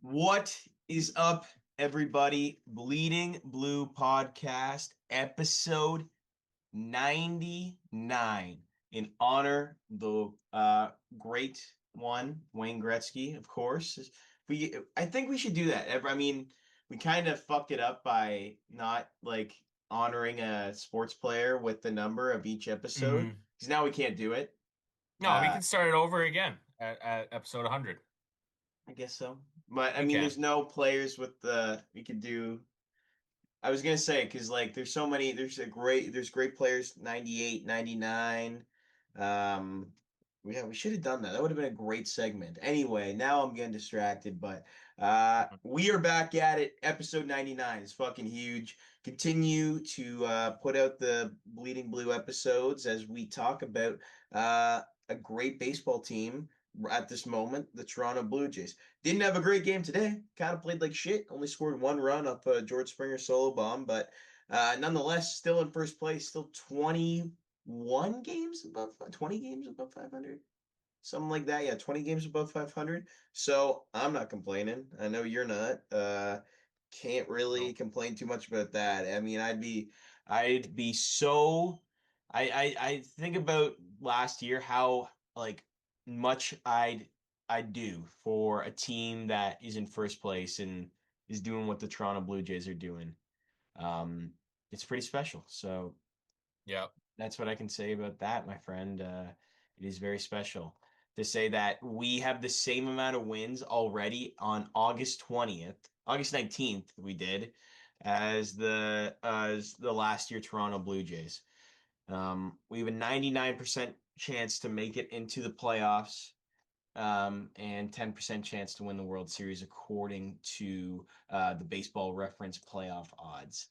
What is up, everybody? Bleeding Blue Podcast, episode 99, in honor the great one, Wayne Gretzky, of course. I think we should do that. I mean, we kind of fucked it up by not like honoring a sports player with the number of each episode hmm because now we can't do it. No, we Uh, can start it over again at episode 100. I guess so. But I We mean, can. there's no players with the we could do. I was gonna say because like there's so many there's great players 98, 99. Um we should have done that. That would have been a great segment. Anyway, now I'm getting distracted, but we are back at it. Episode 99 is fucking huge. Continue to put out the Bleeding Blue episodes as we talk about a great baseball team at this moment, the Toronto Blue Jays. Didn't have a great game today. Kind of played like shit. Only scored one run off George Springer's solo bomb, but nonetheless, still in first place. Still 21 games above 20 games above 500, something like that. Yeah, 20 games above 500. So I'm not complaining. I know you're not. Can't really No. complain too much about that. I mean, I'd be so. I think about last year how like much I'd do for a team that is in first place and is doing what the Toronto Blue Jays are doing. Um, it's pretty special. So Yeah. that's what I can say about that, my friend. It is very special to say that we have the same amount of wins already on August 20th, August 19th, we did, as the last year Toronto Blue Jays. We have a 99% chance to make it into the playoffs, and 10% chance to win the World Series according to the Baseball Reference playoff odds.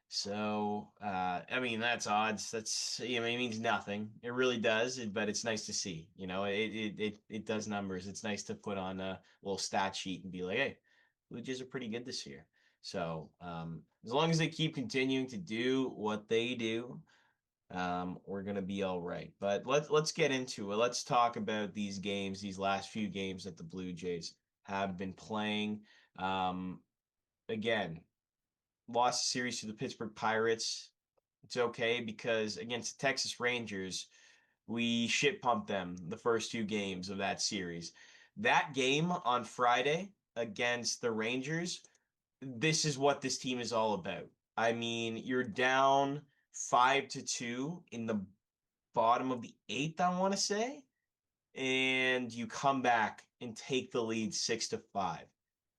So, I mean, that's odds. That's, I mean, it means nothing. It really does, but it's nice to see. It does numbers. It's nice to put on a little stat sheet and be like, hey, Blue Jays are pretty good this year. So, as long as they keep continuing to do what they do, we're gonna be all right. But let's get into it. Let's talk about these games, these last few games that the Blue Jays have been playing. Um, again, lost the series to the Pittsburgh Pirates. It's okay because against the Texas Rangers, we shit pumped them the first two games of that series. That game on Friday against the Rangers, this is what this team is all about. I mean, you're down 5-2 in the bottom of the eighth, I want to say, and you come back and take the lead 6-5.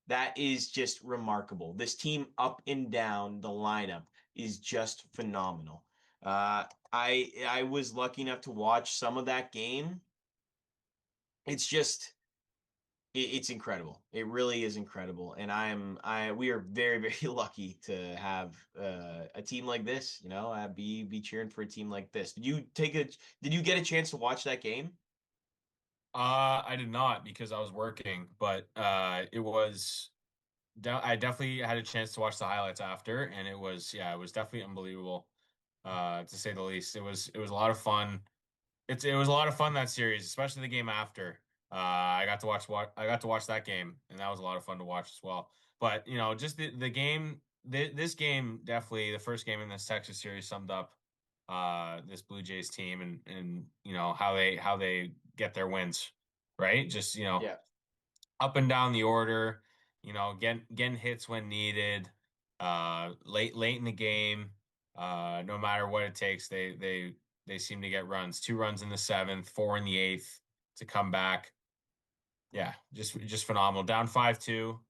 That is just remarkable. This team up and down the lineup is just phenomenal. I was lucky enough to watch some of that game. It's just it's incredible. It really is incredible, and I we are very very lucky to have a team like this. Be cheering for a team like this. Did you get a chance to watch that game? I did not because I was working, but I definitely had a chance to watch the highlights after, and it was definitely unbelievable, to say the least. It was a lot of fun. It was a lot of fun that series, especially the game after. I got to watch that game, and that was a lot of fun to watch as well. But just the game, this game definitely the first game in this Texas series summed up this Blue Jays team and how they get their wins, right? Just Yeah. up and down the order, getting hits when needed, late in the game, no matter what it takes, they seem to get runs. Two runs in the seventh, four in the eighth to come back. Yeah, just phenomenal. Down 5-2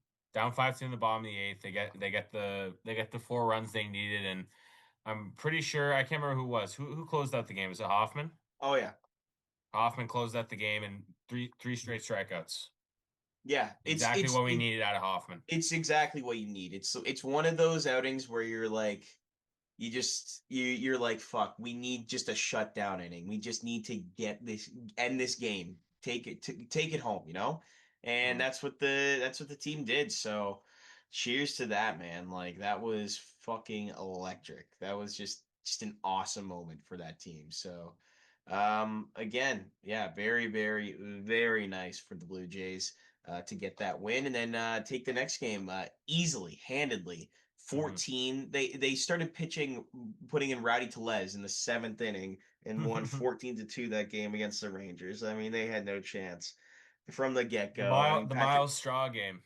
in the bottom of the eighth. They get the four runs they needed, and I'm pretty sure I can't remember who closed out the game. Is it Hoffman? Oh yeah. Hoffman closed out the game and three straight strikeouts. Yeah. Exactly what we needed out of Hoffman. It's exactly what you need. It's one of those outings where you're like you're like fuck, we need just a shutdown inning. We just need to get this end this game. Take it home, you know? And Mm. that's what the team did. So cheers to that, man. Like that was fucking electric. That was just an awesome moment for that team. So again, yeah, very, very, very nice for the Blue Jays. to get that win, and then take the next game easily, handedly. Mhm. 14. They started pitching, putting in Rowdy Tellez in the seventh inning, and won 14-2 that game against the Rangers. I mean, they had no chance from the get go. I mean, The Patrick. Miles Straw game.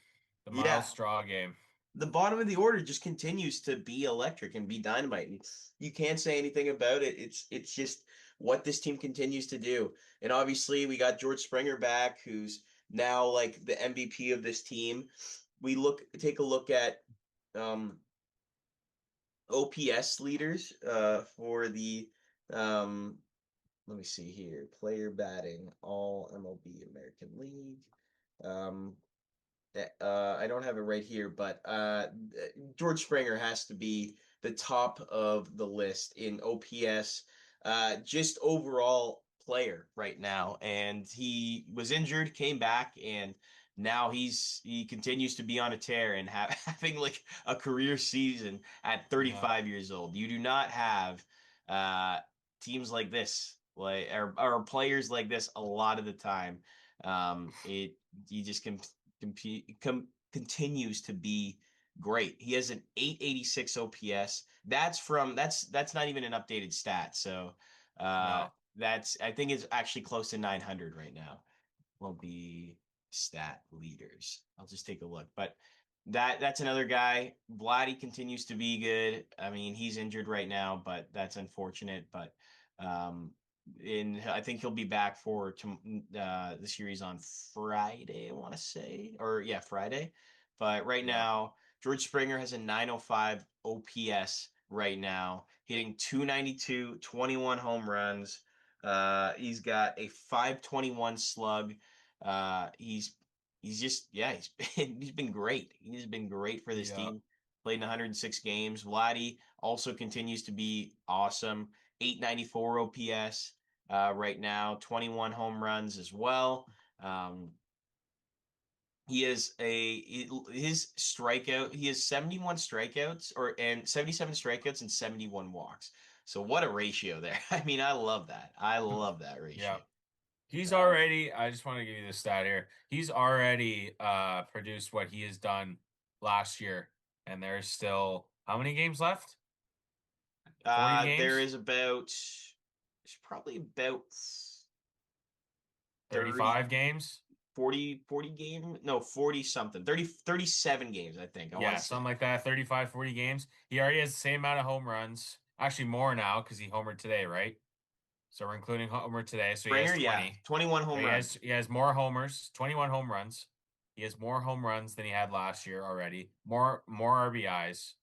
The Miles Yeah, Straw game. the bottom of the order just continues to be electric and be dynamite. And you can't say anything about it. It's just what this team continues to do. And obviously, we got George Springer back, who's now like the MVP of this team. We take a look at um, OPS leaders for the let me see here, player batting, all MLB American League. Um, I don't have it right here, but George Springer has to be the top of the list in OPS, just overall player right now. And he was injured, came back, and now he continues to be on a tear and having like a career season at Yeah. 35 years old. You do not have uh, teams like this, like or players like this a lot of the time. It you just can continues to be great. He has an 886 OPS. That's not even an updated stat. So uh No. that's I think it's actually close to 900 right now. Will be stat leaders. I'll just take a look. But that's another guy. Vladdy continues to be good. I mean, he's injured right now, but that's unfortunate. But um, in I think he'll be back for the series on Friday. I want to say, or yeah, Friday. But right Yeah. now, George Springer has a 905 OPS right now, hitting 292, 21 home runs. He's got a 521 slug. He's just yeah he's been great. He's been great for this Yeah. team. Played in 106 games. Vladdy also continues to be awesome. 894 OPS right now. 21 home runs as well. Um, he has his strikeout. He has 71 strikeouts and 77 strikeouts and 71 walks. So what a ratio there. I mean, I love that. I love that Yeah. ratio. He's Uh, already, I just want to give you the stat here. He's already produced what he has done last year. And there's still how many games left? 40 there games? is about there's probably about 30, 35 games? 40 game, no, 40 something, 37 games, I think. I want Yeah, to say. something like that. 35, 40 games. He already has the same amount of home runs. Actually, more now because he homered today, right? So we're including homer today. So he has Springer, yeah, 20. 21 So home runs. he has more homers, 21 home runs. He has more home runs than he had last year already. More RBIs.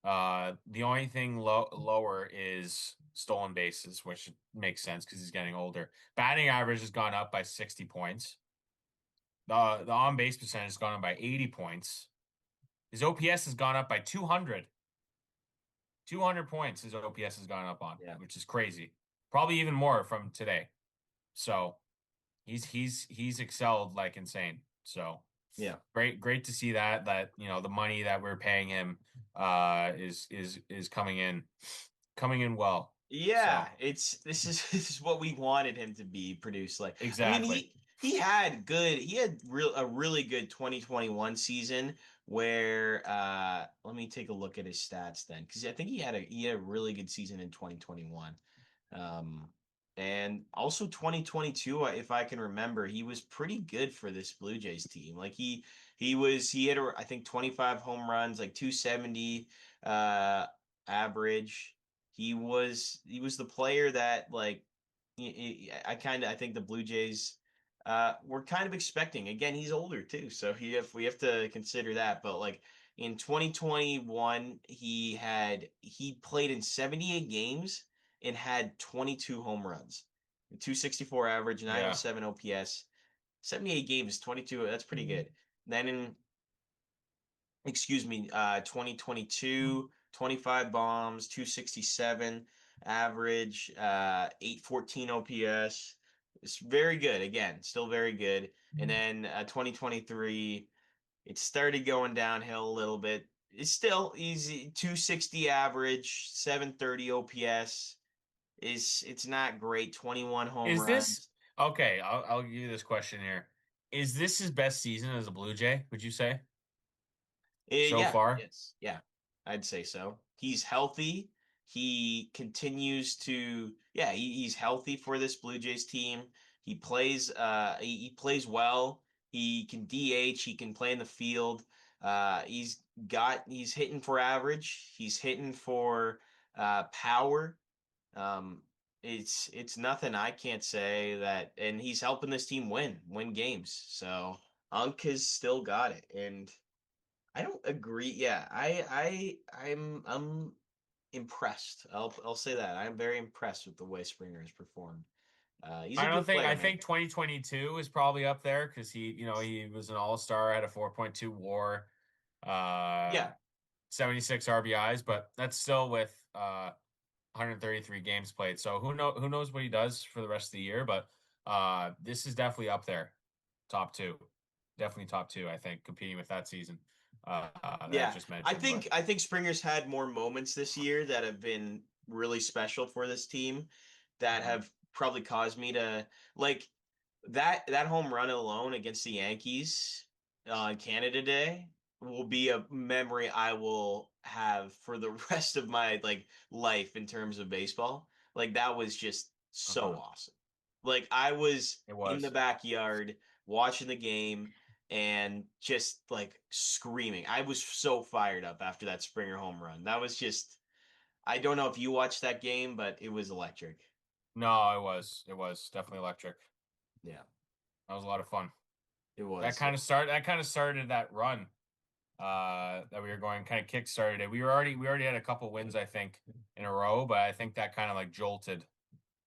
The only thing lower is stolen bases, which makes sense because he's getting older. Batting average has gone up by 60 points. The on base percentage has gone up by 80 points. His OPS has gone up by 200. 200 points his OPS has gone up on, Yeah. which is crazy. Probably even more from today. So he's excelled like insane. So Yeah. great to see that the money that we're paying him is coming in well. Yeah, So it's this is what we wanted him to be produced like. I mean, exactly. he had a really good 2021 season where let me take a look at his stats then because I think he had a really good season in 2021. Um and also 2022, if I can remember, he was pretty good for this Blue Jays team. Like he had I think 25 home runs, like 270 uh average. He was the player that like I think the Blue Jays were kind of expecting. Again, he's older too, so we have to consider that. But like in 2021, he played in 78 games and had 22 home runs, 264 average, Yeah. 907 OPS, 78 games, 22. That's pretty good. Then in excuse me, 2022, 25 bombs, 267 average, 814 OPS. It's very good. Again, still very good. And then 2023, it started going downhill a little bit. It's still easy, 260 average, 730 OPS. It's not great, 21 home Is this runs. okay? I'll give you this question here. Is this his best season as a Blue Jay, would you say, so Yeah, far? yes, yeah, I'd say so. He's healthy. He continues to, yeah, he's healthy for this Blue Jays team. He plays well. He can DH. He can play in the field. He's hitting for average. He's hitting for power. Um, it's nothing I can't say that, and he's helping this team win games. So Unk has still got it, and I don't agree. Yeah, I'm impressed. I'll say that. I'm very impressed with the way Springer has performed. He's a I don't good think player, I man. think 2022 is probably up there because he was an all-star, had a 4.2 WAR, uh, Yeah, 76 RBIs, but that's still with 133 games played. So who knows what he does for the rest of the year, but this is definitely up there. Top two. Definitely top two, I think, competing with that season that I yeah. just mentioned. But I think Springer's had more moments this year that have been really special for this team that Mhm. have probably caused me to like that home run alone against the Yankees on Canada Day will be a memory I will have for the rest of my life in terms of baseball. Like that was just so Uh-huh. awesome. Like I was It in the was. backyard watching the game and just like screaming. I was so fired up after that Springer home run. That was just I don't know if you watched that game, but it was electric. No, it was. It was definitely electric. Yeah, That was a lot of fun. it was. That kind of started that run that we were going, kind of kick started it. We already had a couple wins, I think, in a row, but I think that kind of like jolted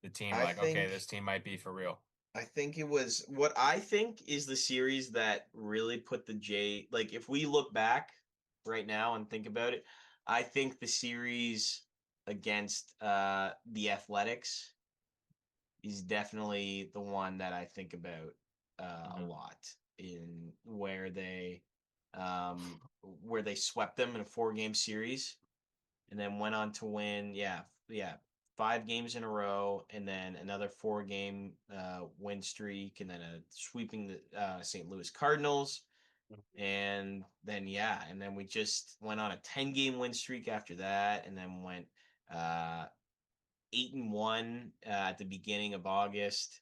the team I like, okay, think this team might be for real. I think it was what I think is the series that really put the J like if we look back right now and think about it, I think the series against the Athletics is definitely the one that I think about a Mhm. lot in where they swept them in a 4 game series and then went on to win, yeah, 5 games in a row, and then another 4 game win streak, and then sweeping the St. Louis Cardinals, and then yeah, and then we just went on a 10 game win streak after that, and then went uh, 8-1 at the beginning of August.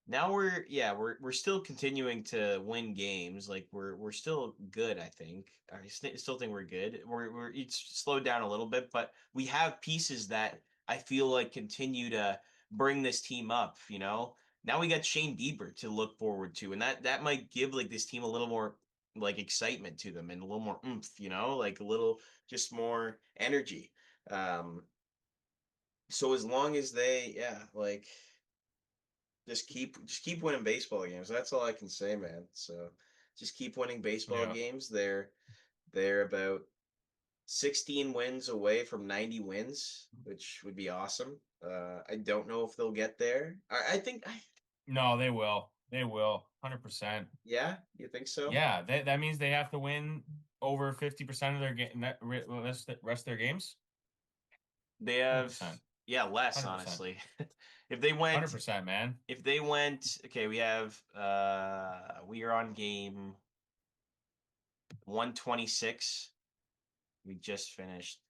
Now we're still continuing to win games. Like we're still good. I think still think we're good. We're it's slowed down a little bit, but we have pieces that I feel like continue to bring this team up. Now we got Shane Bieber to look forward to, and that might give like this team a little more like excitement to them and a little more oomph. Like a little just more energy. Um, so as long as they, yeah, like just keep winning baseball games. That's all I can say, man. So just keep winning baseball Yeah. games. They're about 16 wins away from 90 wins, which would be awesome. I don't know if they'll get there. I think No, they will. They will. 100%. yeah, you think so? Yeah, that means they have to win over 50% of their game rest of their games. They have 100%. yeah, less 100%. honestly. If they went 100%, man. if they went okay, we are on game 126. We just finished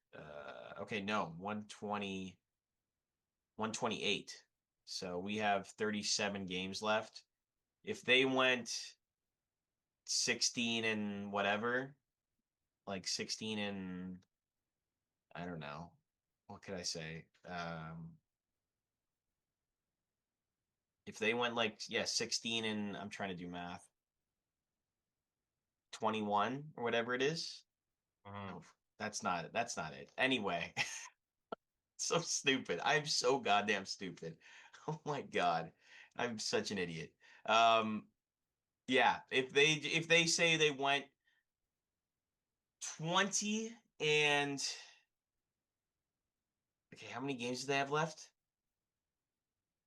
okay, no, 128. So we have 37 games left. If they went 16 and whatever, like 16 and I don't know, what could I say? If they went like 16 and I'm trying to do math, 21 or whatever it is. Mhm. No, that's not it. Anyway, so stupid. I'm so goddamn stupid. Oh my god. I'm such an idiot. Um yeah, if they say they went 20 and okay, how many games do they have left?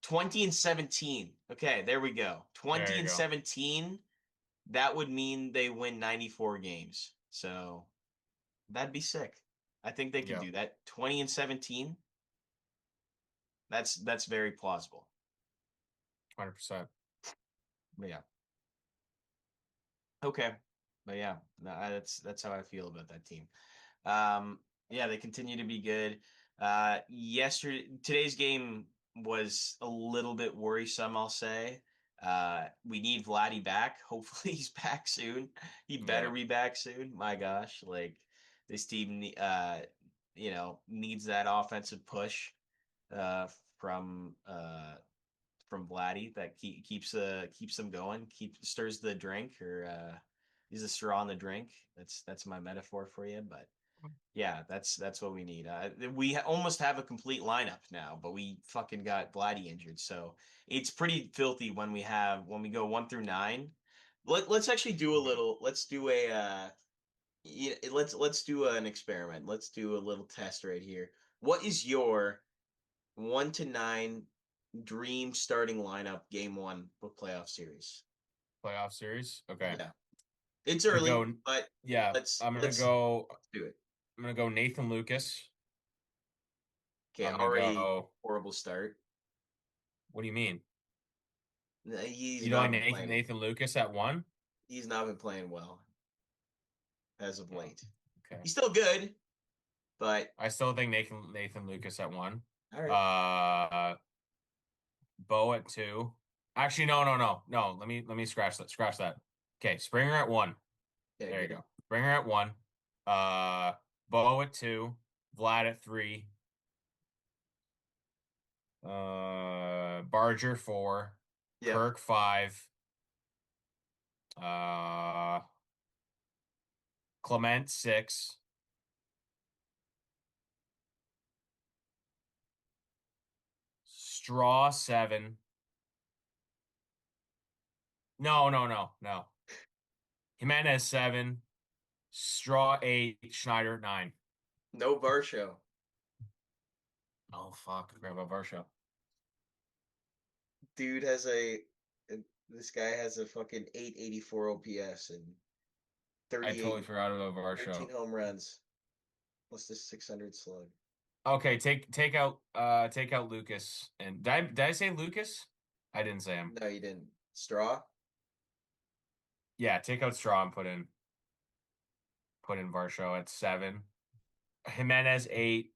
20 and 17. Okay, there we go. There 20 you and go. 17, that would mean they win 94 games. So, that'd be sick. I think they could Yeah, do that. 20 and 17, that's very plausible. 100%. Yeah. Okay, but yeah, no, that's how I feel about that team. Yeah, they continue to be good. Today's game was a little bit worrisome, I'll say. We need Vladdy back. Hopefully he's back soon. He better Yeah. be back soon. My gosh, like this team needs that offensive push uh from uh from Vladdy that keeps them going, stirs the drink, or he's a straw in the drink. That's my metaphor for you, but yeah, that's what we need. We almost have a complete lineup now, but we fucking got Vladdy injured, so it's pretty filthy when we go 1 through 9. Let's actually do a little. Let's do a yeah, let's do an experiment. Let's do a little test right here. What is your 1 to 9 dream starting lineup game one of playoff series? Playoff series. Okay. Yeah, it's I'm gonna early, go. but Yeah, let's let's let's do it. I'm gonna go Nathan Lucas. Okay, I'm gonna already go. horrible start. What do you mean? He's You don't not like been playing. Nathan Lucas at one? He's not been playing well as of Oh, late. okay. He's still good, but I still think Nathan Lucas at one. all right. Uh, Bo at two. Actually, no. Let me scratch that. Scratch that. Okay, Springer at one. Yeah, There you good. go. Springer at one. Uh, Bo at two. Vlad at three. Barger four. Yep. Kirk five. Uh, Clement six. Straw seven. No. Jimenez seven. Straw eight. Schneider nine. No Varsho. Oh fuck, Grandpa Varsho. Dude this guy has a fucking 884 OPS and I totally 38, forgot about 13 Varsho. home runs plus this 600 slug. Okay, take out Lucas. And did I say Lucas? I didn't say him. No, you didn't. Straw? Yeah, take out Straw and put in Varsho at seven. Jimenez eight.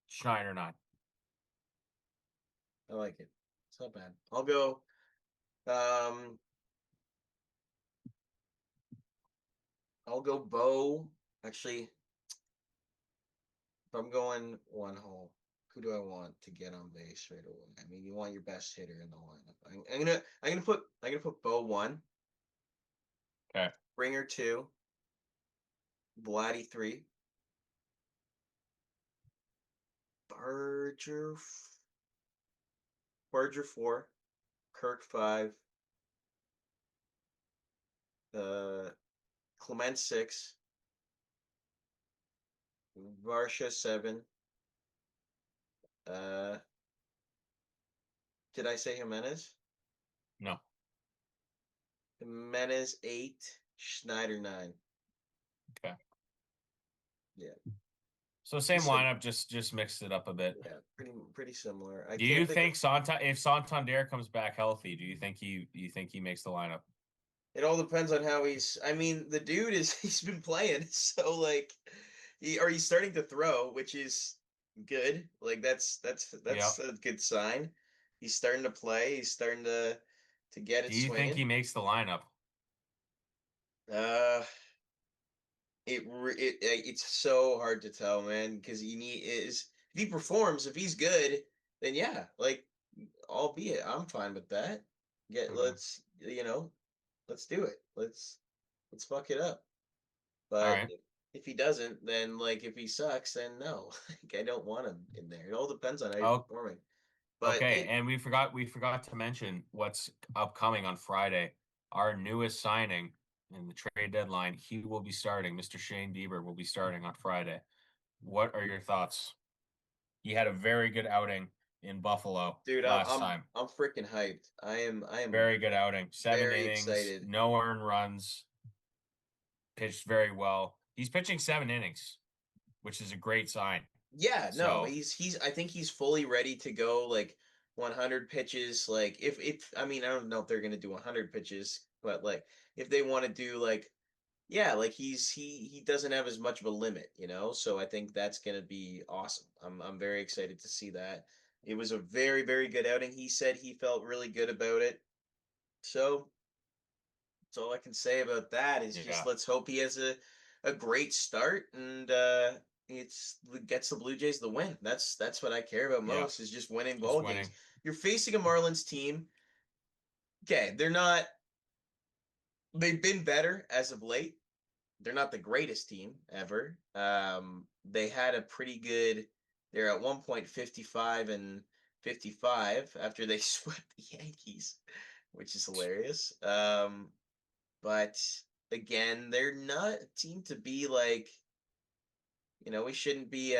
Schneider nine. I like it. It's not bad. I'll go. Um, I'll go Bo. Actually, if I'm going one hole, who do I want to get on base right away? I mean, you want your best hitter in the lineup. I'm gonna put Bo one, Okay. Bringer two, Vladdy three, Barger Barger four, Kirk five, uh, Clement six, Varsha seven. Uh, did I say Jimenez? No. Jimenez eight, Schneider nine. Okay. Yeah, So pretty same sim. lineup, just mixed it up a bit. Yeah, pretty similar. I Do can't you think of. think if Santander comes back healthy, do you think he makes the lineup? It all depends on how he's. I mean, the dude is he's been playing, so like, he's starting to throw, which is good. Like Yeah. that's a good sign. He's starting to play. He's starting to get it Do you think he swinging. makes the lineup? Uh, it's so hard to tell, man, because you need is if he performs, if he's good, then yeah, like, albeit I'm fine with that. Get Mhm. let's do it. Let's fuck it up. All But right. if he doesn't, then like if he sucks, then no. Like, I don't want him in there. It all depends on how he's Oh, performing. But okay. And we forgot to mention what's upcoming on Friday. Our newest signing in the trade deadline, he will be starting. Mr. Shane Bieber will be starting on Friday. What are your thoughts? He had a very good outing in Buffalo dude, last time. I'm freaking hyped. I am Very good outing. Seven very innings, excited. no earned runs, pitched very well. He's pitching 7 innings, which is a great sign. Yeah, no, So, I think he's fully ready to go, like 100 pitches. Like if I mean I don't know if they're gonna do 100 pitches, but like if they want to do like yeah, like he doesn't have as much of a limit, you know. So I think that's gonna be awesome. I'm very excited to see that. It was a very very good outing. He said he felt really good about it. So that's all I can say about that is just Yeah. let's hope he has a great start and it's gets the Blue Jays the win. That's what I care about Yeah. most is just winning Just ball games. winning. You're facing a Marlins team. Okay, they're not they've been better as of late. They're not the greatest team ever. They had a pretty good they're at 1.55 and 55 after they swept the Yankees, which is hilarious. But again, they're not a team to be like, we shouldn't be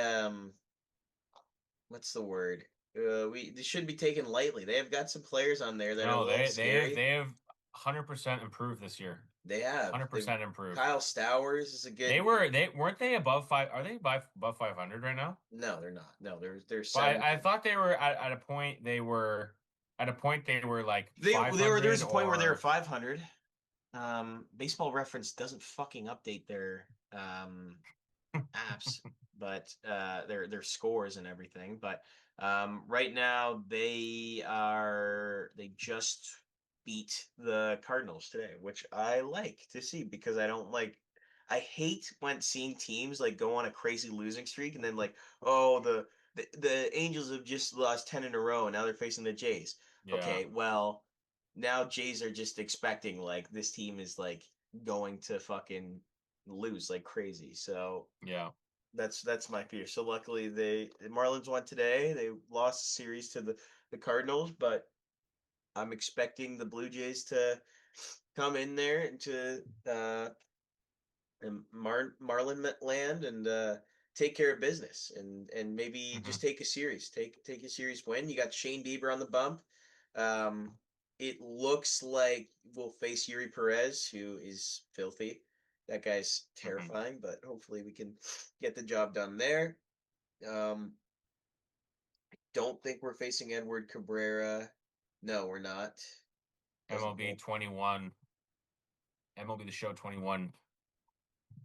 what's the word? We they shouldn't be taken lightly. They have got some players on there that are a No, little they scary. have 100% improved this year. They have. They've 100% improved. Kyle Stowers is a They good were they weren't they above five? Are they above 500 right now? no, they're not. No, they're But seven. I thought they were at a point they were like They were there was 500 a point where they were or 500. Baseball Reference doesn't fucking update their apps, but their scores and everything. But right now they just beat the Cardinals today, which I like to see because I hate when seeing teams like go on a crazy losing streak and then like oh the Angels have just lost 10 in a row and now they're facing the Jays. yeah, Okay, well now Jays are just expecting like this team is like going to fucking lose like crazy. So yeah. that's my fear. So luckily the Marlins won today. They lost the series to the Cardinals, but I'm expecting the Blue Jays to come in there into Marlin land and take care of business and maybe Hmm. just take a series, take a series win. You got Shane Bieber on the bump. Um, it looks like we'll face Yuri Perez, who is filthy. That guy's Hmm. terrifying, but hopefully we can get the job done there. Um, don't think we're facing Edward Cabrera. No, we're not. Doesn't MLB look 21, MLB The Show 21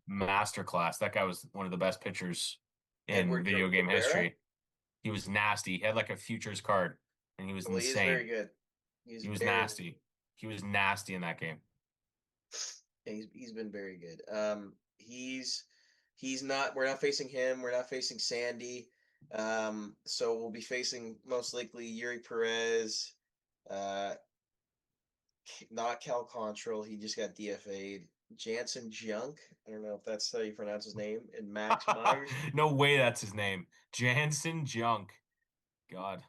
masterclass. That guy was one of the best pitchers in Edward video game Cabrera. history. He was nasty. He had like a futures card and he was Well, he is very insane. good. He's He was very nasty. He was nasty in that game. he's been very good. He's not. We're not facing him. We're not facing Sandy. So we'll be facing most likely Yuri Perez. Uh, not Cal Contral. He just got DFA'd. Jansen Junk. I don't know if that's how you pronounce his name. And Max Myers No way that's his name. Jansen Junk. God,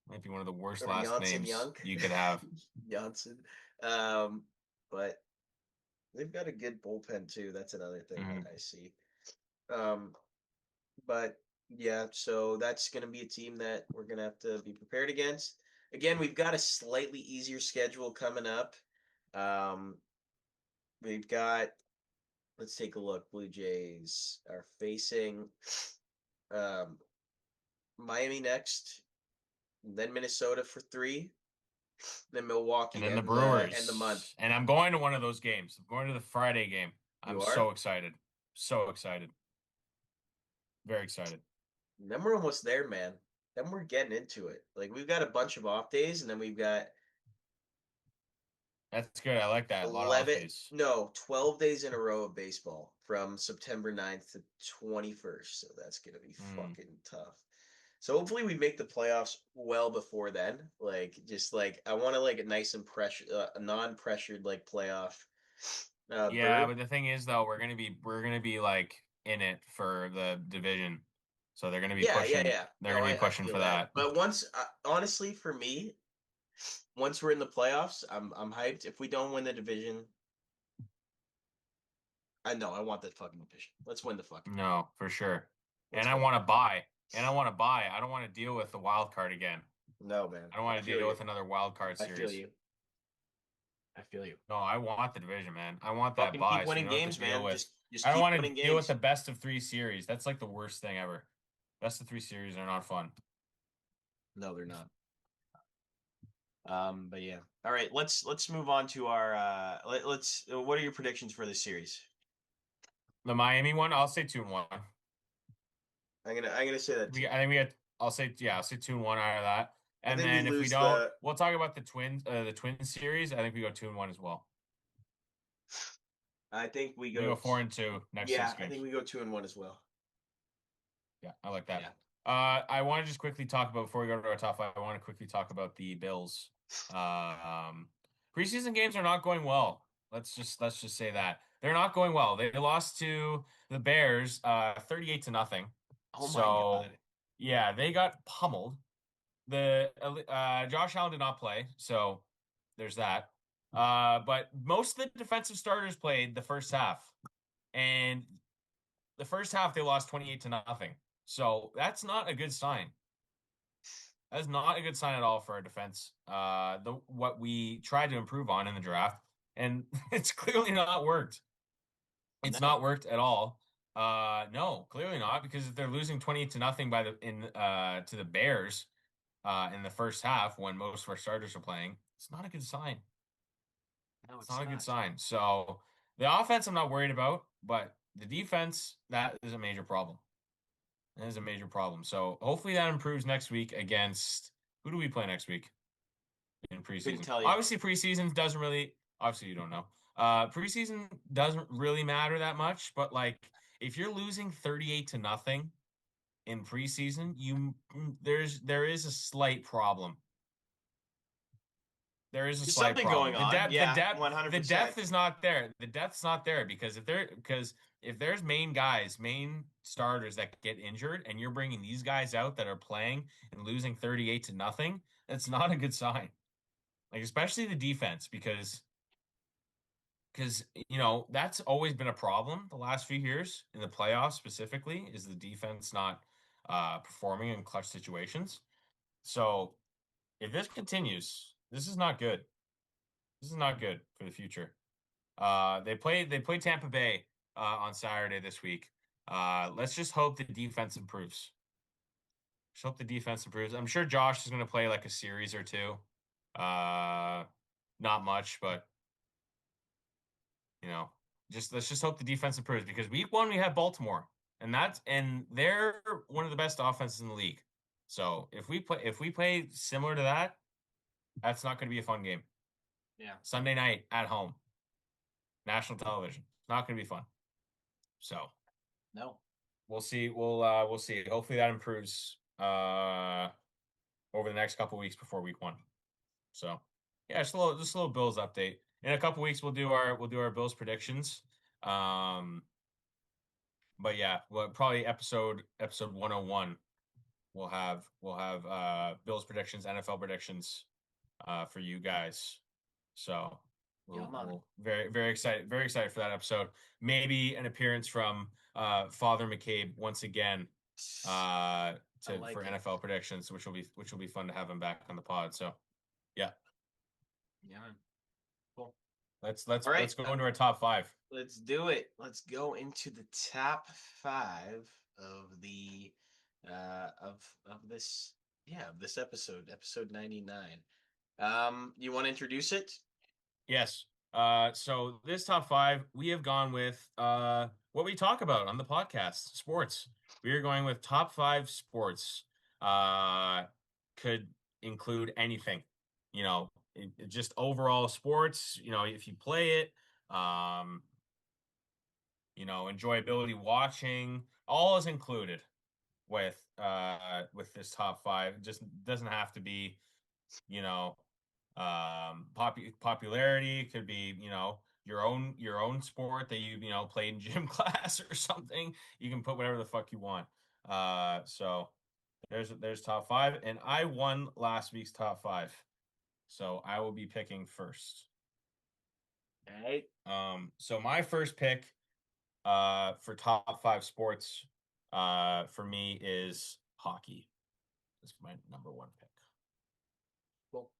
might be one of the worst or last Janssen names Junk. you could have. Janssen. Um, but they've got a good bullpen too. That's another thing that Hmm. I see. Um, but yeah, so that's going to be a team that we're going to have to be prepared against. Again, we've got a slightly easier schedule coming up. Um, we've got, let's take a look. Blue Jays are facing um, Miami next, then Minnesota for 3, then Milwaukee And then to the end the month. Brewers. And I'm going to one of those games. I'm going to the Friday game. You I'm are? so excited. So excited. Very excited. Then we're almost there, man. Then we're getting into it. Like we've got a bunch of off days, and then we've got That's good. I like that. A lot of off 11 days. no 12 days in a row of baseball from September 9th to 21st, so that's gonna be Mm. fucking tough. So hopefully we make the playoffs well before then, like just like I want to like a nice and pressure a non-pressured like playoff Yeah, berth. but the thing is though, we're gonna be like in it for the division. So Yeah, yeah, yeah, they're no gonna be I pushing feel for that, that. but once honestly for me, once we're in the playoffs, I'm hyped. If we don't win the division, I know I want that fucking division. Let's win the fucking division. No, for sure. And Let's I win. want to buy. And I want to buy. I don't want to deal with the wild card again. No, man. I don't I want to feel deal you. with another wild card I feel series. you. I feel you. No, I want the division, man. I want that Fucking keep buy so we winning don't have to games, deal man. with Just I don't keep want to winning deal with games. the best of three series. That's like the worst thing ever. Best of three series are not fun. No, they're not. But yeah. All right, let's move on to our let's what are your predictions for this series? The Miami one, I'll say 2-1. I'm gonna say that too. I think we had. I'll say 2-1 out of that. I And think we then if we lose don't, the we'll talk about the twin series. I think we go 2-1 as well. I think we We go go 4-2 next six yeah, I think games. we go 2-1 as well. Yeah, I like that. Yeah. I want to just quickly talk about before we go to our top five. I want to quickly talk about the Bills. Preseason games are not going well. Let's just say that they're not going well. They lost to the Bears, 38-0. Oh my So God. yeah, they got pummeled. The Josh Allen did not play, so there's that. But most of the defensive starters played the first half, and the first half they lost 28-0. So that's not a good sign. That's not a good sign at all for our defense. The what we tried to improve on in the draft, and it's clearly not worked. It's No. not worked at all. No, clearly not, because if they're losing 28-0 by the in to the Bears in the first half when most of our starters are playing, it's not a good sign. No, It's it's not a good not. sign. So the offense I'm not worried about, but the defense, that is a major problem. That is a major problem. So hopefully that improves next week against who do we play next week in Couldn't preseason? tell you. Obviously, preseason doesn't really, obviously you don't know. Preseason doesn't really matter that much, but like if you're losing 38-0 in preseason, there is a slight problem. There is a There's slight something going problem. on. Yeah, The depth 100%. is not there. The depth's not there because if there's main guys, main starters that get injured, and you're bringing these guys out that are playing and losing 38-0, that's not a good sign. Like especially the defense because that's always been a problem the last few years in the playoffs specifically is the defense not performing in clutch situations. So if this continues, this is not good. This is not good for the future. They play Tampa Bay on Saturday this week. Let's just hope the defense improves. Just hope the defense improves. I'm sure Josh is going to play like a series or two. Uh, Not much, but you know, just let's just hope the defense improves because week one we have Baltimore, and they're one of the best offenses in the league. So if we play similar to that, that's not going to be a fun game. Yeah. Sunday night at home, national television. It's not going to be fun. So No. we'll see. We'll see. Hopefully that improves over the next couple weeks before week one. So yeah, just a little Bills update. In a couple weeks we'll do our Bills predictions. Um, but yeah, well, probably episode 101 we'll have Bills predictions, NFL predictions for you guys. So Yeah, man. we'll very excited for that episode. Maybe an appearance from Father McCabe once again uh I to for like it. NFL predictions, which will be fun to have him back on the pod. So yeah, Yeah, man. Cool. let's let's All right. let's go into our top five. Let's do it. Let's go into the top five of the of this of this episode 99. You want to introduce it? Yes. So this top five, we have gone with what we talk about on the podcast, sports. We are going with top five sports. Could include anything, just overall sports. If you play it, um, enjoyability watching, all is included with this top five. It just doesn't have to be, you know, popularity. It could be, your own sport that played in gym class or something. You can put whatever the fuck you want. So there's top five, and I won last week's top five, so I will be picking first. All right. So my first pick for top five sports for me is hockey. That's my number one pick. Cool.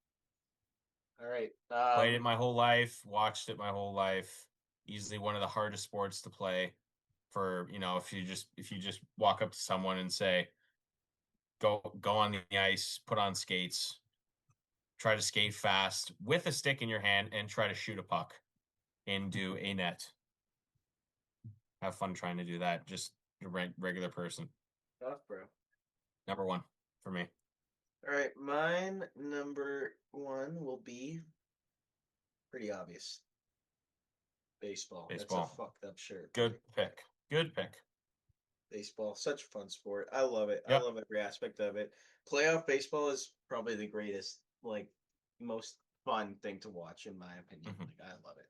All right. Played it my whole life, watched it my whole life. Easily one of the hardest sports to play for, if you just walk up to someone and say, go on the ice, put on skates. try to skate fast with a stick in your hand and try to shoot a puck into a net. Have fun trying to do that. Just a regular person. Tough, bro. Number one for me. All right, mine number one will be pretty obvious. Baseball. That's a Baseball. fucked up shirt. Good pick. Good pick. Baseball, such a fun sport. I love it. I Yep. love every aspect of it. Playoff baseball is probably the greatest, like most fun thing to watch in my opinion. Mhm. Like I love it.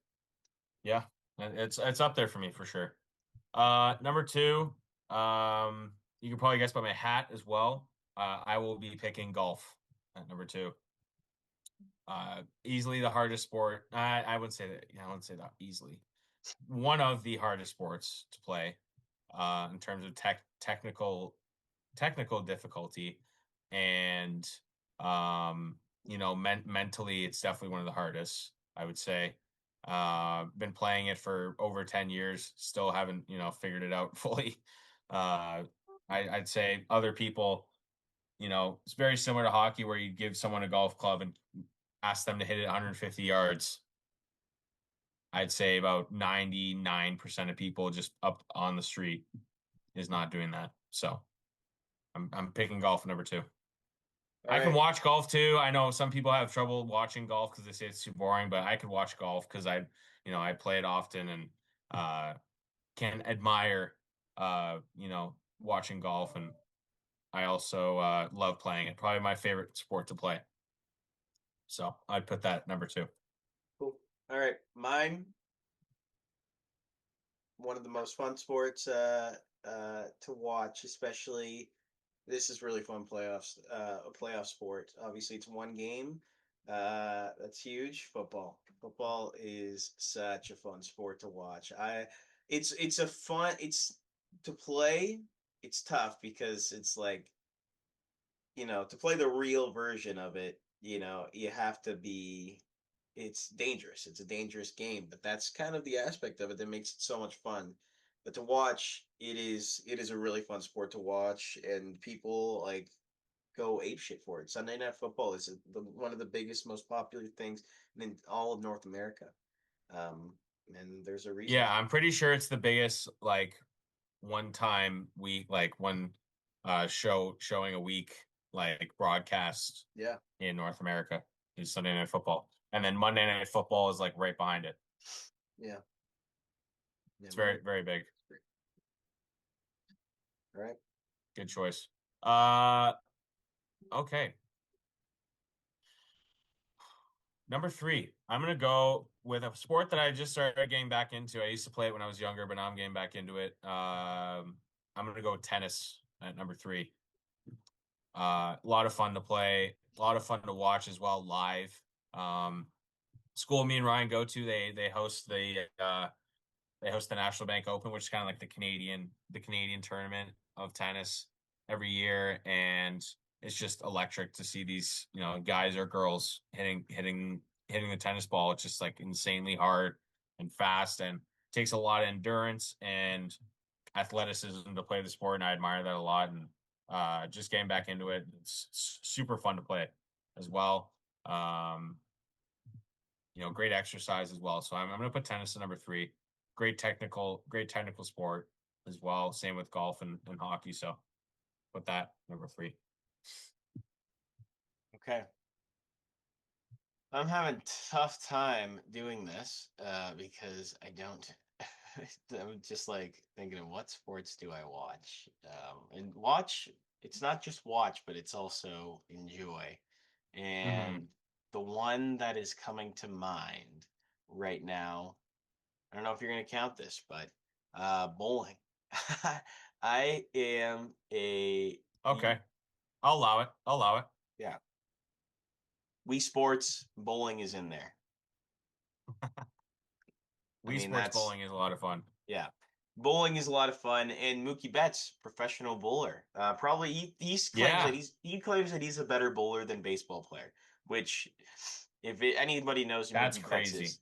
Yeah. It's up there for me for sure. Number two, you can probably guess by my hat as well. I will be picking golf at number two. Easily the hardest sport. I wouldn't say that. Yeah, I wouldn't say that easily. One of the hardest sports to play, in terms of technical difficulty, and mentally, it's definitely one of the hardest. I would say. Been playing it for over 10 years, still haven't figured it out fully. I'd say other people, it's very similar to hockey where you give someone a golf club and ask them to hit it 150 yards. I'd say about 99% of people just up on the street is not doing that. So I'm picking golf number two. All I can right. watch golf too. I know some people have trouble watching golf because they say it's too boring, but I could watch golf because I play it often and uh, can admire watching golf, and I also love playing it. Probably my favorite sport to play. So I'd put that number two. Cool. All right. Mine, one of the most fun sports to watch, especially this is really fun playoffs, a playoff sport. Obviously it's one game. That's huge. Football. Football is such a fun sport to watch. It's a fun it's to play, it's tough because it's like, to play the real version of it, you have to be it's dangerous. It's a dangerous game, but that's kind of the aspect of it that makes it so much fun. But to watch, it is a really fun sport to watch, and people like go ape shit for it. Sunday Night Football is one of the biggest, most popular things in all of North America, um, and there's a reason Yeah, why. I'm pretty sure it's the biggest like one time week, like one showing a week, like broadcast Yeah, in North America is Sunday Night Football. And then Monday Night Football is like right behind it. yeah, yeah. It's Monday. very, very big. All right. Good choice. Uh okay. Number three. I'm gonna go with a sport that I just started getting back into. I used to play it when I was younger, but now I'm getting back into it. I'm gonna go with tennis at number three. A lot of fun to play, a lot of fun to watch as well live. Um, School me and Ryan go to, they host the National Bank Open, which is kind of like the Canadian tournament of tennis every year, and it's just electric to see these guys or girls hitting the tennis ball. It's just like insanely hard and fast, and takes a lot of endurance and athleticism to play the sport, and I admire that a lot. And just getting back into it, it's super fun to play as well. Um, great exercise as well. So I'm going to put tennis at number three. Great technical sport as well. Same with golf and hockey. So put that number three. Okay. I'm having tough time doing this because I don't. I'm just like thinking of what sports do I watch? And watch, it's not just watch, but it's also enjoy. Mm-hmm. And the one that is coming to mind right now, I don't know if you're going to count this, but bowling. I am a, Okay. I'll allow it. I'll allow it. yeah, Wii Sports, bowling is in there. I Wii mean, Sports that's bowling is a lot of fun. Yeah. Bowling is a lot of fun, and Mookie Betts, professional bowler. Probably Yeah, he claims that he's a better bowler than baseball player. Which, if anybody knows who that's Mookie Betts crazy. is,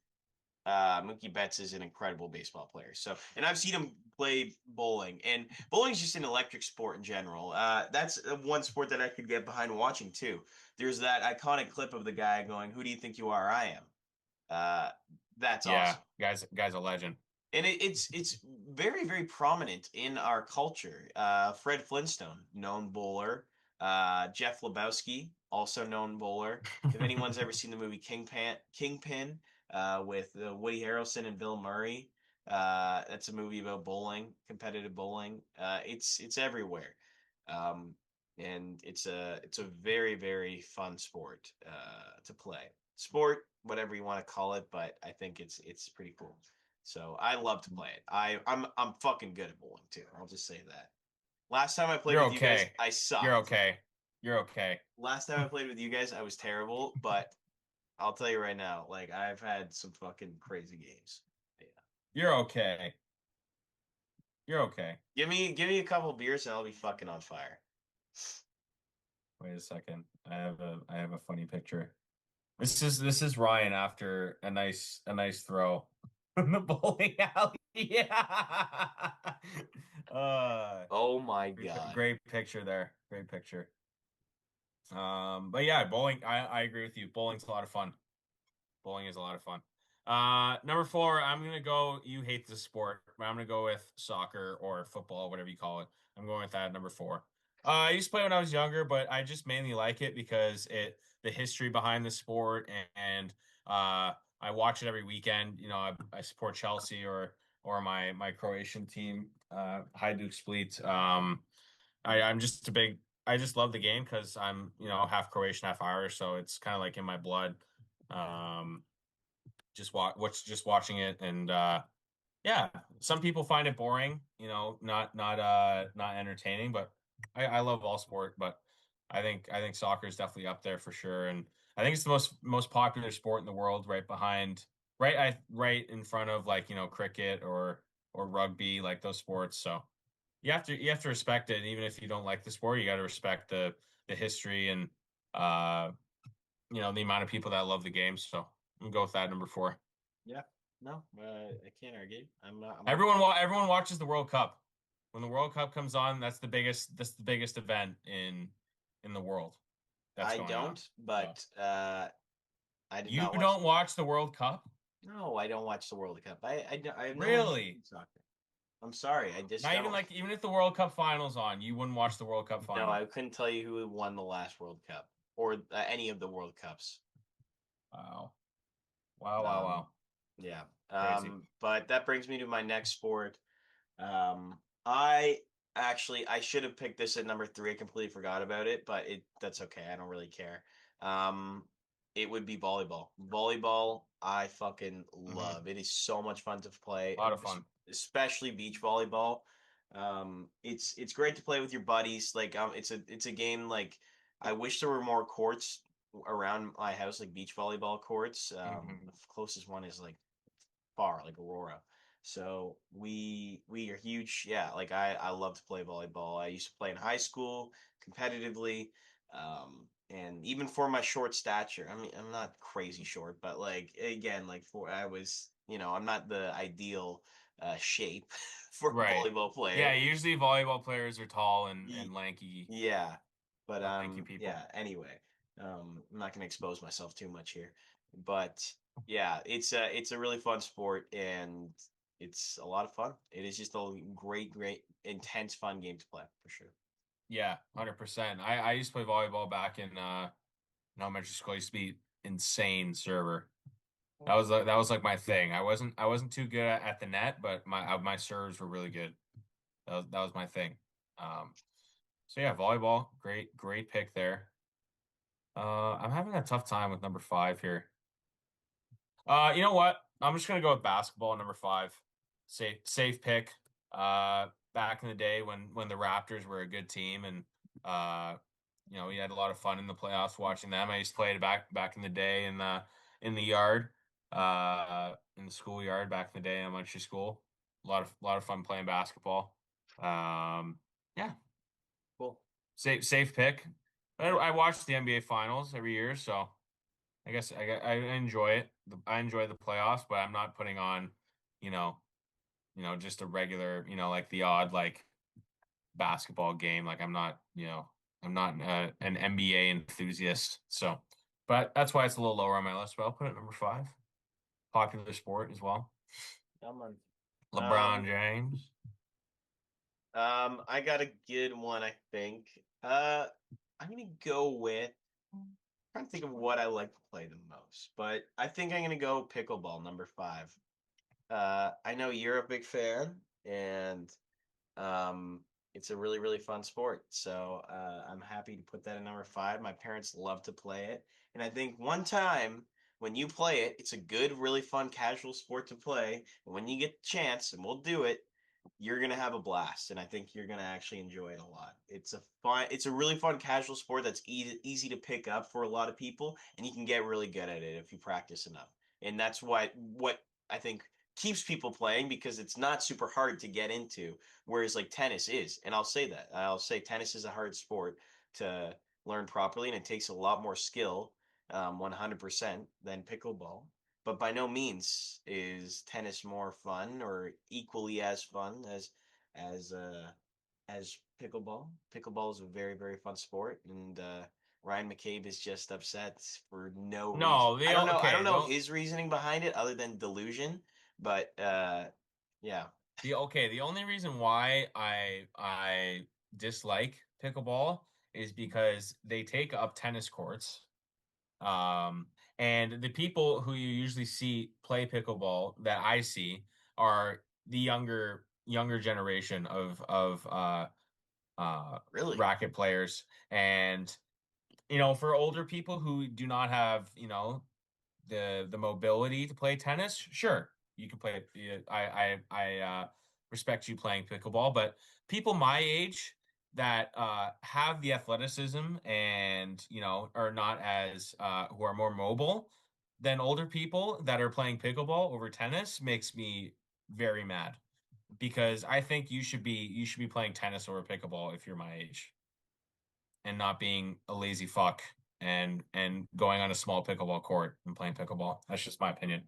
Mookie Betts is an incredible baseball player. So, and I've seen him play bowling, and bowling is just an electric sport in general. That's one sport that I could get behind watching too. There's that iconic clip of the guy going, "Who do you think you are? I am." Uh, that's Yeah, awesome. guy's a legend. And it's very very prominent in our culture. Fred Flintstone, known bowler. Jeff Lebowski, also known bowler. If anyone's ever seen the movie Kingpin, with Woody Harrelson and Bill Murray, that's a movie about bowling, competitive bowling. It's everywhere, um, and it's a very very fun sport to play. Sport, whatever you want to call it, but I think it's pretty cool. So I love to play it. I'm fucking good at bowling too. I'll just say that. Last time I played You're with you guys, okay. I You're sucked. okay. You're okay. Last time I played with you guys, I was terrible, but I'll tell you right now, like I've had some fucking crazy games. Yeah. You're okay. You're okay. Give me a couple beers and I'll be fucking on fire. Wait a second. I have a funny picture. This is Ryan after a nice throw from the bowling alley. Yeah. Uh, Oh my God. great picture there. Great picture. But yeah, bowling. I agree with you. Bowling's a lot of fun. Bowling is a lot of fun. Number four, I'm gonna go. You hate the sport, but I'm gonna go with soccer or football, whatever you call it. I'm going with that number four. I used to play when I was younger, but I just mainly like it because the history behind the sport, and I watch it every weekend. I support Chelsea or my Croatian team, Hajduk Split. I'm just a big. I just love the game because I'm half Croatian, half Irish, so it's kind of like in my blood. Um, just watching it, and yeah, some people find it boring, not entertaining, but I love all sport, but I think soccer is definitely up there for sure, and I think it's the most popular sport in the world, right behind, right in front of, like, cricket or rugby, like those sports. So you have to respect it, and even if you don't like the sport, you got to respect the history, and uh the amount of people that love the game. So I'm gonna go with that number four. Yeah. No, I can't argue. I'm on Everyone board. everyone watches the World Cup. When the World Cup comes on, that's the biggest event in the world that's I going on. don't, So but I did you not watch. don't watch the World Cup? No, I don't watch the World Cup. I have no interest in Really? soccer. I'm sorry, I just Not even don't. like even if the World Cup finals on, you wouldn't watch the World Cup No, I final. couldn't tell you who won the last World Cup or any of the World Cups. Wow. Wow, wow, Um, wow. yeah. Crazy. But that brings me to my next sport. I I should have picked this at number three. I completely forgot about it, but that's okay. I don't really care. Um, it would be volleyball. Volleyball, I fucking Hmm. love. It is so much fun to play, A lot of fun. especially beach volleyball. It's great to play with your buddies. Like it's a game like I wish there were more courts around my house, like beach volleyball courts. The Hmm. closest one is like far, like Aurora. So we are huge. Yeah, like I love to play volleyball. I used to play in high school competitively. And even for my short stature, I mean, I'm not crazy short, but like again, like for I was, I'm not the ideal shape for a Right. volleyball Yeah, player. usually volleyball players are tall and Ye- lanky, Yeah, but lanky people. yeah. Anyway, I'm not gonna expose myself too much here, but yeah, it's a really fun sport and it's a lot of fun. It is just a great, intense, fun game to play for sure. Yeah, 100%. I used to play volleyball back in elementary school. I used to be insane server. That was like my thing. I wasn't too good at the net, but my serves were really good. That was my thing. Um, so yeah, volleyball, great pick there. I'm having a tough time with number five here. You know what? I'm just gonna go with basketball, number five. Safe pick. Back in the day when the Raptors were a good team, and uh, we had a lot of fun in the playoffs watching them. I used to play it back in the day in the yard, in the schoolyard back in the day in elementary school. A lot of fun playing basketball. Yeah, Cool. safe pick. I, Yeah. I watch the NBA finals every year, so I guess I enjoy it. I enjoy the playoffs, but I'm not putting on, you know, just a regular, like the odd like basketball game. Like I'm not an NBA enthusiast. So, but that's why it's a little lower on my list. But I'll put it number five. Popular sport as well. Come on. LeBron James. I got a good one, I think. I'm gonna go with trying to think of what I like to play the most, but I think I'm gonna go pickleball number five. I know you're a big fan, and um, it's a really, really fun sport. So I'm happy to put that at number five. My parents love to play it. And I think one time when you play it, it's a good, really fun, casual sport to play. And when you get the chance, and we'll do it, you're gonna have a blast. And I think you're gonna actually enjoy it a lot. It's a really fun, casual sport that's easy to pick up for a lot of people, and you can get really good at it if you practice enough. And that's what I think keeps people playing because it's not super hard to get into. Whereas like tennis is, and I'll say that. I'll say tennis is a hard sport to learn properly, and it takes a lot more skill, 100% than pickleball. But by no means is tennis more fun or equally as fun as uh as pickleball. Pickleball is a very, very fun sport, and Ryan McCabe is just upset for no reason. No, I don't okay. know his reasoning behind it other than delusion, but yeah. The only reason why I dislike pickleball is because they take up tennis courts. And the people who you usually see play pickleball that I see are the younger generation of Really? racket players. And for older people who do not have, the mobility to play tennis, sure, you can play. Yeah, I respect you playing pickleball, but people my age that have the athleticism and are not as who are more mobile than older people that are playing pickleball over tennis makes me very mad because I think you should be playing tennis over pickleball if you're my age and not being a lazy fuck and going on a small pickleball court and playing pickleball. That's just my opinion.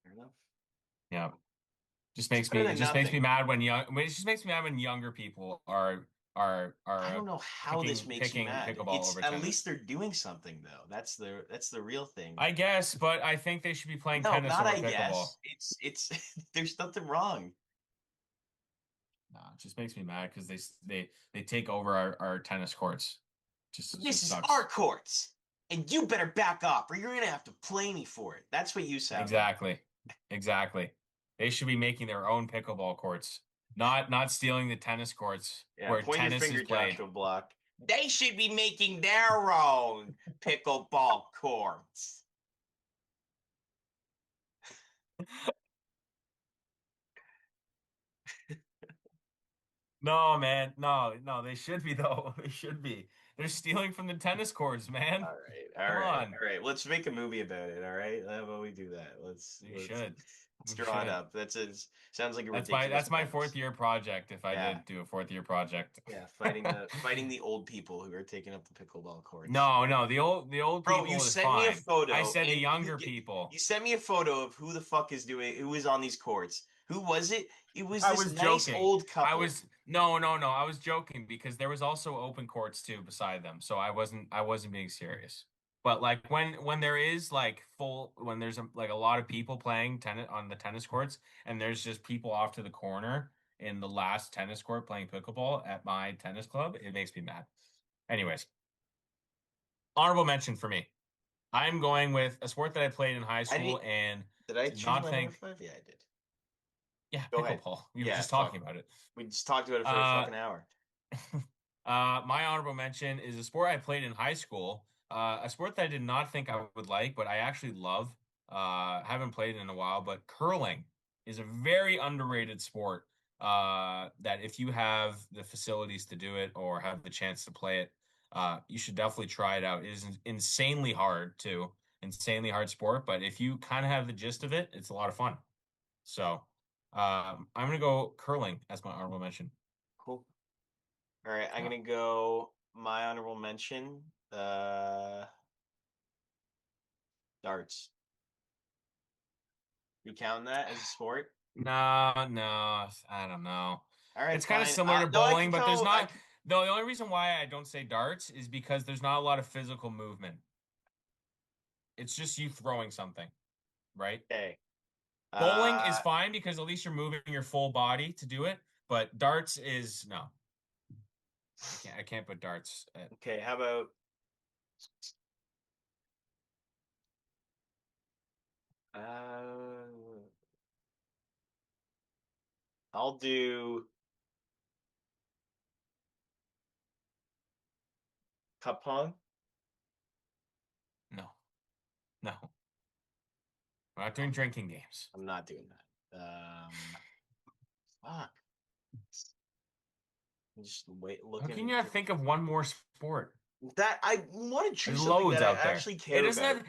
Fair enough. Yeah. Just It's makes better me it than just makes me nothing. mad when young it just makes me mad when younger people are I don't know how this picking makes you picking mad. pickleball It's over at least tennis. they're doing something though. That's the real thing. I guess, but I think they should be playing No, tennis not over I pickleball. guess. It's there's nothing wrong. Nah, it just makes me mad because they take over our tennis courts. Just This just is our sucks. courts, and you better back off, or you're gonna have to play me for it. That's what you sound like. Exactly. Exactly. They should be making their own pickleball courts, not stealing the tennis courts Yeah, where point your tennis is finger, played. Joshua Block. They should be making their own pickleball courts. No, man. No, no, they should be though. They should be. They're stealing from the tennis courts, man. All right, Come on. all right. Let's make a movie about it. All right, how about we do that? We should. Let's We draw it should. up. Sounds like a That's my ridiculous that's my fourth premise. year project if I Yeah, did do a fourth year project. yeah. Fighting the old people who are taking up the pickleball courts. No, no, the old Bro, you people is sent me a fine. I photo, said the and younger people. you sent me a photo of who the fuck is doing who is on these courts. Who was it? It was I this was nice joking. old couple. No, no, no. I was joking because there was also open courts too beside them. So I wasn't being serious. But like when there is like full when there's like a lot of people playing tennis on the tennis courts and there's just people off to the corner in the last tennis court playing pickleball at my tennis club, it makes me mad. Anyways, honorable mention for me. I'm going with a sport that I played in high I school didn't. and Did I did choose not my number think, five? Yeah, I did. yeah, Go ahead. pickleball. We were Yeah, just fuck. talking about it. We just talked about it for a Uh, fucking hour. my honorable mention is a sport I played in high school. A sport that I did not think I would like, but I actually love. Haven't played in a while, but curling is a very underrated sport. That if you have the facilities to do it or have the chance to play it, you should definitely try it out. It is insanely hard too, insanely hard sport. But if you kind of have the gist of it, it's a lot of fun. So, I'm gonna go curling as my honorable mention. Cool. All right, I'm Yeah. gonna go my honorable mention. Darts. You count that as a sport? No, I don't know. All right, It's kind of fine. similar to No, I can bowling, but there's count. not. The only reason why I don't say darts is because there's not a lot of physical movement. It's just you throwing something, right? Okay. Bowling is Uh, fine because at least you're moving your full body to do it, but darts is no. I can't put darts at. okay. How about uh? I'll do cup pong. No. No. We're not doing drinking games. I'm not doing that. Fuck. I'm just How can looking. you not think of one more sport? That I want to There's choose something loads that I out there. actually It care doesn't about. have,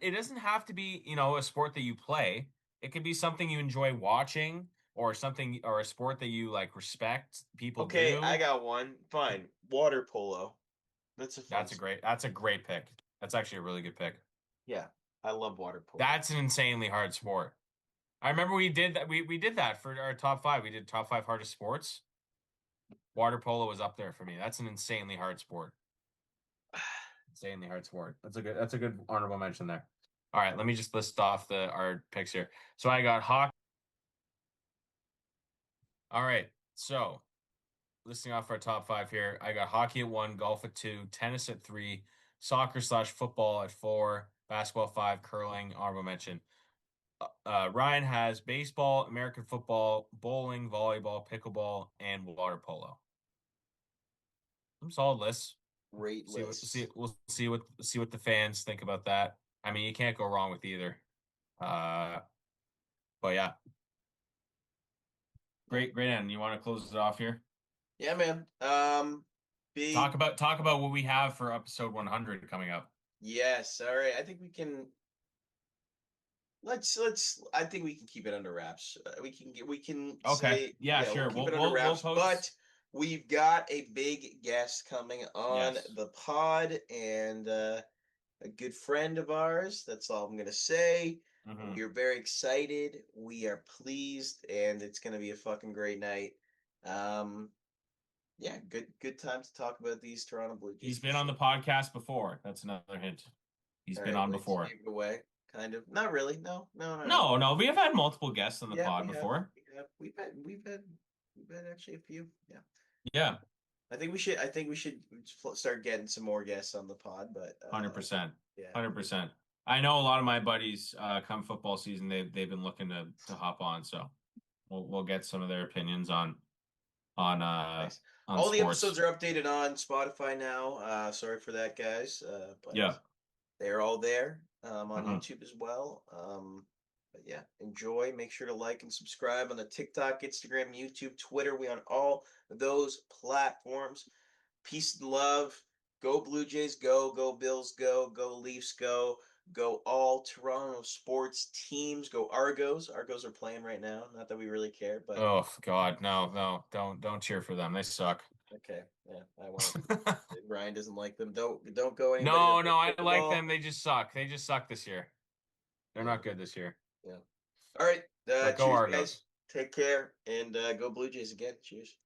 it doesn't have to be, a sport that you play. It could be something you enjoy watching or something or a sport that you like respect people Okay, I do. got one. Fine. Water polo. That's a fun sport. That's a great pick. That's actually a really good pick. Yeah, I love water polo. That's an insanely hard sport. I remember we did that we did that for our top five. We did top five hardest sports. Water polo was up there for me. That's an insanely hard sport. Insanely hard sport. That's a good honorable mention there. All right, let me just list off the our picks here. So I got hockey. All right, so listing off our top five here. I got hockey at one, golf at two, tennis at three, soccer slash football at four, basketball five, curling, honorable mention. Ryan has baseball, American football, bowling, volleyball, pickleball, and water polo. Some solid lists. Great lists. We'll see what the fans think about that. I mean, you can't go wrong with either. Uh, but yeah, Yeah. great end. You want to close it off here? Yeah, man. Talk Big about talk about what we have for episode 100 coming up. yes. All right. I think we can. Let's. I think we can keep it under wraps. We can Okay. say Yeah, yeah. We'll sure. keep it We'll under we'll we'll wraps. But post. we've got a big guest coming on Yes. the pod, and a good friend of ours. That's all I'm gonna say. Hmm. We're very excited. We are pleased, and it's gonna be a fucking great night. Um, yeah, good time to talk about these Toronto Blue Jays He's for been on the sure. podcast before. That's another hint. He's All been right, on wait to before. give it away. Kind of. Not really. No, no, no, no. No, no, we have had multiple guests on the Yeah, pod we have. before. We have. We've had actually a few. Yeah. Yeah, I think we should start getting some more guests on the pod. But 100%. yeah. 100%. I know a lot of my buddies come football season, they've been looking to hop on, so we'll get some of their opinions on uh Nice. on All the episodes sports. are updated on Spotify now. Sorry for that, guys. But Yeah. they're all there on Hmm. YouTube as well. But yeah, enjoy. Make sure to like and subscribe on the TikTok, Instagram, YouTube, Twitter. We on all those platforms. Peace and love. Go Blue Jays, go. Go Bills, go. Go Leafs, go. Go all Toronto sports teams. Go Argos. Argos are playing right now. Not that we really care, but Oh God, no, don't cheer for them. They suck. okay. Yeah, I won't. Ryan doesn't like them. Don't go anybody that No, plays no, I like pickleball. them. They just suck. They just suck this year. They're Yeah, not good this year. yeah. All right. But go Cheers, Argos. guys. Take care and go Blue Jays again. Cheers.